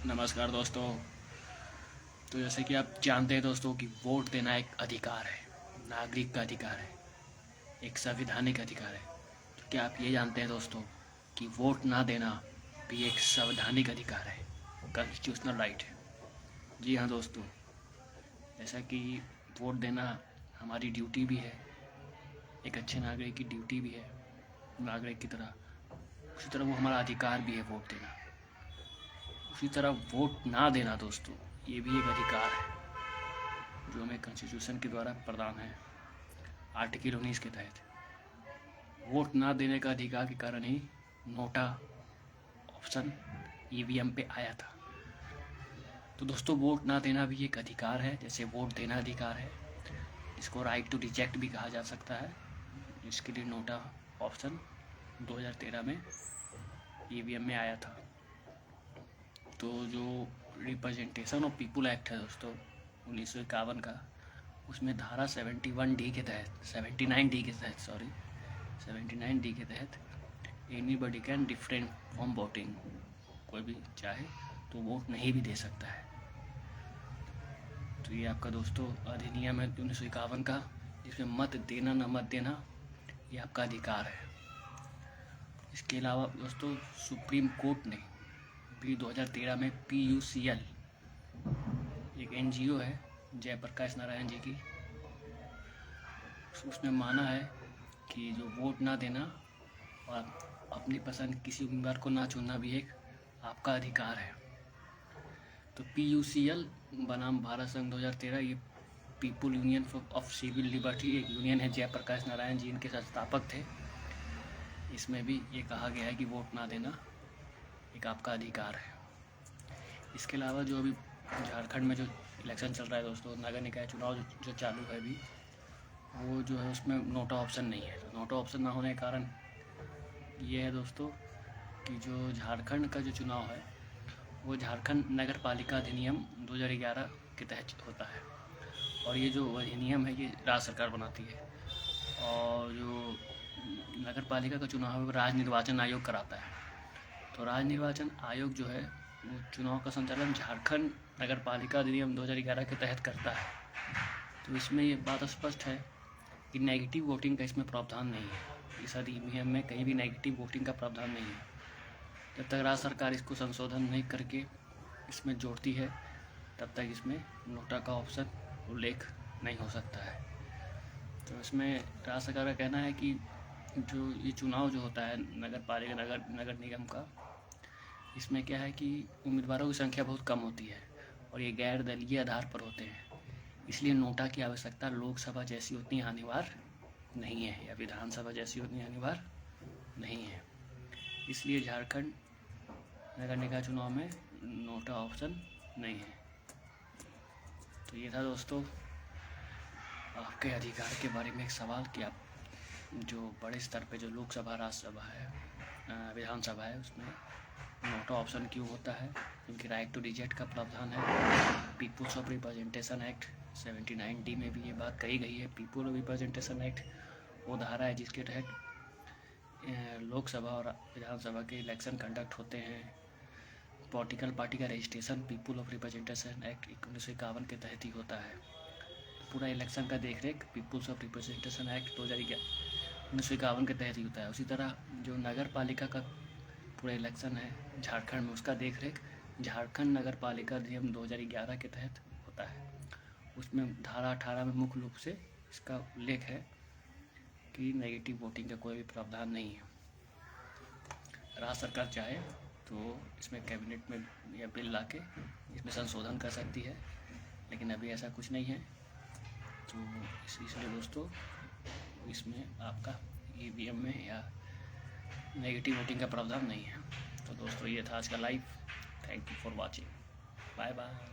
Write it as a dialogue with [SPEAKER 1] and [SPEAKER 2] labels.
[SPEAKER 1] नमस्कार दोस्तों। तो जैसे कि आप जानते हैं दोस्तों कि वोट देना एक अधिकार है, नागरिक का अधिकार है, एक संवैधानिक अधिकार है। तो क्या आप ये जानते हैं दोस्तों कि वोट ना देना भी एक संवैधानिक अधिकार है, कॉन्स्टिट्यूशनल राइट है। जी हाँ दोस्तों, जैसा कि वोट देना हमारी ड्यूटी भी है, एक अच्छे नागरिक की ड्यूटी भी है नागरिक की तरह, उसी तरह वो हमारा अधिकार भी है वोट देना। उसी तरह वोट ना देना दोस्तों, ये भी एक अधिकार है जो हमें कॉन्स्टिट्यूशन के द्वारा प्रदान है। आर्टिकल 19 के तहत वोट ना देने का अधिकार के कारण ही नोटा ऑप्शन ईवीएम पे आया था। तो दोस्तों, वोट ना देना भी एक अधिकार है, जैसे वोट देना अधिकार है, इसको राइट टू रिजेक्ट भी कहा जा सकता है, जिसके लिए नोटा ऑप्शन 2013 में ईवीएम में आया था। तो जो रिप्रेजेंटेशन ऑफ पीपुल एक्ट है दोस्तों 1951 का, उसमें धारा 79D के तहत 79D के तहत anybody can different from voting, कोई भी चाहे तो वोट नहीं भी दे सकता है। तो ये आपका दोस्तों अधिनियम है 1951 का, जिसमें मत देना न मत देना ये आपका अधिकार है। इसके अलावा दोस्तों सुप्रीम कोर्ट ने भी 2013 में PUCL एक NGO है जयप्रकाश नारायण जी की, उसने माना है कि जो वोट ना देना और अपनी पसंद किसी उम्मीदवार को ना चुनना भी एक आपका अधिकार है। तो PUCL बनाम भारत संघ 2013, ये people union of civil liberty एक यूनियन है, जयप्रकाश नारायण जी इनके संस्थापक थे। इसमें भी ये कहा गया है कि वोट ना देना एक आपका अधिकार है। इसके अलावा जो अभी झारखंड में जो इलेक्शन चल रहा है दोस्तों, नगर निकाय चुनाव जो चालू है अभी, वो जो है उसमें नोटा ऑप्शन नहीं है। तो नोटा ऑप्शन ना होने के कारण ये है दोस्तों कि जो झारखंड का जो चुनाव है वो झारखंड नगर पालिका अधिनियम 2011 के तहत होता है, और ये जो अधिनियम है ये राज्य सरकार बनाती है, और जो नगर पालिका का चुनाव है वो राज्य निर्वाचन आयोग कराता है। तो राज्य निर्वाचन आयोग जो है वो चुनाव का संचालन झारखंड नगर पालिका अधिनियम 2011 के तहत करता है। तो इसमें ये बात स्पष्ट है कि नेगेटिव वोटिंग का इसमें प्रावधान नहीं है। इस अधिनियम में कहीं भी नेगेटिव वोटिंग का प्रावधान नहीं है। जब तक राज्य सरकार इसको संशोधन नहीं करके इसमें जोड़ती है, तब तक इसमें नोटा का ऑप्शन उल्लेख नहीं हो सकता है। तो इसमें राज्य सरकार का कहना है कि जो ये चुनाव जो होता है नगर पालिका नगर निगम का, इसमें क्या है कि उम्मीदवारों की संख्या बहुत कम होती है और ये गैर दलीय आधार पर होते हैं, इसलिए नोटा की आवश्यकता लोकसभा जैसी उतनी अनिवार्य नहीं है या विधानसभा जैसी उतनी अनिवार्य नहीं है। इसलिए झारखंड नगर निकाय चुनाव में नोटा ऑप्शन नहीं है। तो ये था दोस्तों आपके अधिकार के बारे में एक सवाल कि आप जो बड़े स्तर पे जो लोकसभा राज्यसभा है विधानसभा है उसमें नोटा ऑप्शन क्यों होता है, क्योंकि राइट टू रिजेक्ट का प्रावधान है। People's of representation act 79D में भी ये बात कही गई है। पीपुल रिप्रेजेंटेशन एक्ट वो धारा है जिसके तहत लोकसभा और विधानसभा के इलेक्शन कंडक्ट होते हैं। पॉलिटिकल पार्टी का registration people of representation act 1951 के तहत ही होता है। पूरा इलेक्शन का देखरेख पीपुल्स ऑफ रिप्रेजेंटेशन एक्ट 1951 के तहत ही होता है। उसी तरह जो नगर पालिका का पूरा इलेक्शन है झारखंड में, उसका देखरेख झारखंड नगर पालिका अधिनियम 2011 के तहत होता है। उसमें धारा 18 में मुख्य रूप से इसका उल्लेख है कि नेगेटिव वोटिंग का कोई भी प्रावधान नहीं है। राज्य सरकार चाहे तो इसमें कैबिनेट में या बिल लाके इसमें संशोधन कर सकती है, लेकिन अभी ऐसा कुछ नहीं है। तो इसलिए दोस्तों इसमें आपका ईवीएम में या नेगेटिव वोटिंग का प्रावधान नहीं है। तो दोस्तों ये था आज का live. Thank you for watching. Bye bye.